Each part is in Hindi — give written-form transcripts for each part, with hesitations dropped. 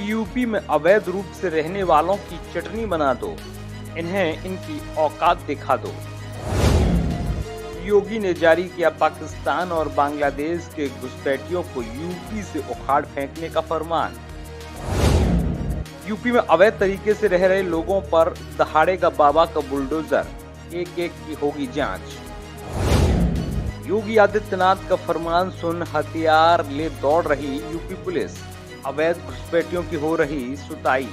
कि यूपी में अवैध रूप से रहने वालों की चटनी बना दो, इन्हें इनकी औकात दिखा दो। योगी ने जारी किया पाकिस्तान और बांग्लादेश के घुसपैठियों को यूपी से उखाड़ फेंकने का फरमान। यूपी में अवैध तरीके से रह रहे लोगों पर दहाड़ेगा बाबा का बुलडोजर, एक एक की होगी जांच। योगी आदित्यनाथ का फरमान सुन हथियार ले दौड़ रही यूपी पुलिस, अवैध घुसपैठियों की हो रही सुताई।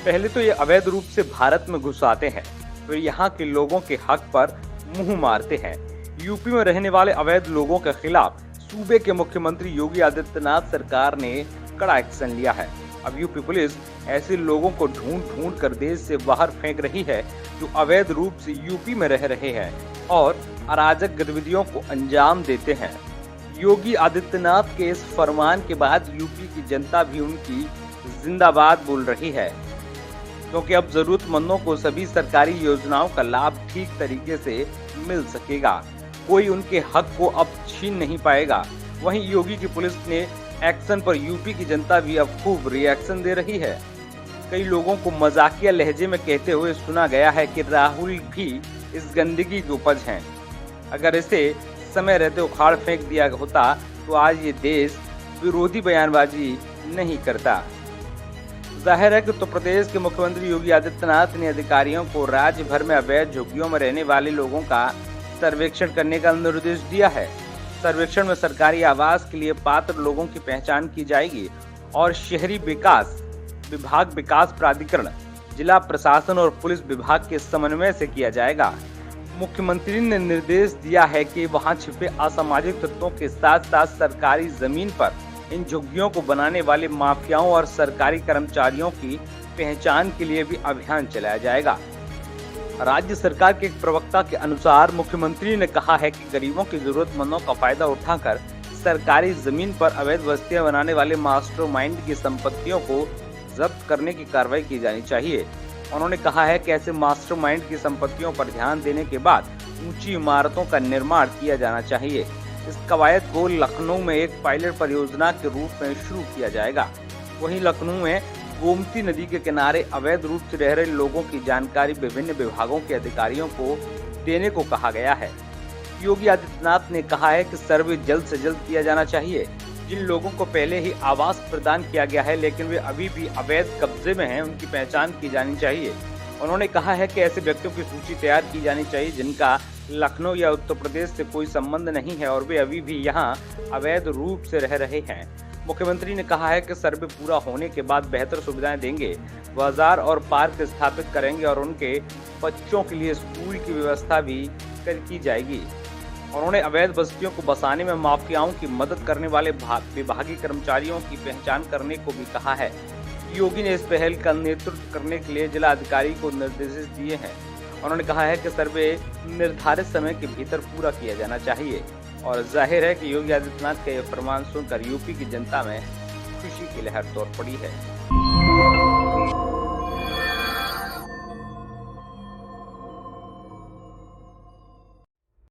पहले तो ये अवैध रूप से भारत में घुस आते हैं, फिर यहाँ के लोगों के हक पर मुंह मारते हैं। यूपी में रहने वाले अवैध लोगों के खिलाफ सूबे के मुख्यमंत्री योगी आदित्यनाथ सरकार ने कड़ा एक्शन लिया है। अब यूपी पुलिस ऐसे लोगों को ढूंढ ढूंढ कर देश से बाहर फेंक रही है जो अवैध रूप से यूपी में रह रहे हैं और अराजक गतिविधियों को अंजाम देते हैं। योगी आदित्यनाथ के इस फरमान के बाद यूपी की जनता भी उनकी जिंदाबाद बोल रही है, क्योंकि अब जरूरतमंदों को सभी सरकारी योजनाओं का लाभ ठीक तरीके से मिल सकेगा। कोई उनके हक को अब छीन नहीं पाएगा। वहीं योगी की पुलिस ने एक्शन पर यूपी की जनता भी अब खूब रिएक्शन दे रही है। कई लोगों को मजाकिया लहजे में कहते हुए सुना गया है कि राहुल भी इस गंदगी की उपज हैं। अगर इसे समय रहते उखाड़ फेंक दिया होता तो आज ये देश विरोधी बयानबाजी नहीं करता। जाहिर है कि उत्तर प्रदेश के मुख्यमंत्री योगी आदित्यनाथ ने अधिकारियों को राज्य भर में अवैध झुग्गियों में रहने वाले लोगों का सर्वेक्षण करने का निर्देश दिया है। सर्वेक्षण में सरकारी आवास के लिए पात्र लोगों की पहचान की जाएगी और शहरी विकास विभाग, विकास प्राधिकरण, जिला प्रशासन और पुलिस विभाग के समन्वय से किया जाएगा। मुख्यमंत्री ने निर्देश दिया है कि वहां छिपे असामाजिक तत्वों के साथ साथ सरकारी जमीन पर इन झुग्गियों को बनाने वाले माफियाओं और सरकारी कर्मचारियों की पहचान के लिए भी अभियान चलाया जाएगा। राज्य सरकार के एक प्रवक्ता के अनुसार मुख्यमंत्री ने कहा है कि गरीबों की जरूरतमंदों का फायदा उठाकर सरकारी जमीन पर अवैध बस्तियां बनाने वाले मास्टरमाइंड की संपत्तियों को जब्त करने की कार्रवाई की जानी चाहिए। उन्होंने कहा है कि ऐसे मास्टरमाइंड की संपत्तियों पर ध्यान देने के बाद ऊंची इमारतों का निर्माण किया जाना चाहिए। इस कवायद को लखनऊ में एक पायलट परियोजना के रूप में शुरू किया जाएगा। वहीं लखनऊ में गोमती नदी के किनारे अवैध रूप से रह रहे लोगों की जानकारी विभिन्न विभागों के अधिकारियों को देने को कहा गया है। योगी आदित्यनाथ ने कहा है कि सर्वे जल्द से जल्द किया जाना चाहिए। जिन लोगों को पहले ही आवास प्रदान किया गया है लेकिन वे अभी भी अवैध कब्जे में हैं, उनकी पहचान की जानी चाहिए। उन्होंने कहा है कि ऐसे व्यक्तियों की सूची तैयार की जानी चाहिए जिनका लखनऊ या उत्तर प्रदेश से कोई संबंध नहीं है और वे अभी भी यहाँ अवैध रूप से रह रहे हैं। मुख्यमंत्री ने कहा है कि सर्वे पूरा होने के बाद बेहतर सुविधाएं देंगे, बाजार और पार्क स्थापित करेंगे और उनके बच्चों के लिए स्कूल की व्यवस्था भी की जाएगी। उन्होंने अवैध बस्तियों को बसाने में माफियाओं की मदद करने वाले विभागीय कर्मचारियों की पहचान करने को भी कहा है। योगी ने इस पहल का नेतृत्व करने के लिए जिला अधिकारी को निर्देश दिए हैं। उन्होंने कहा है कि सर्वे निर्धारित समय के भीतर पूरा किया जाना चाहिए और जाहिर है कि योगी आदित्यनाथ का यह फरमान सुनकर यूपी की जनता में खुशी की लहर दौड़ पड़ी है।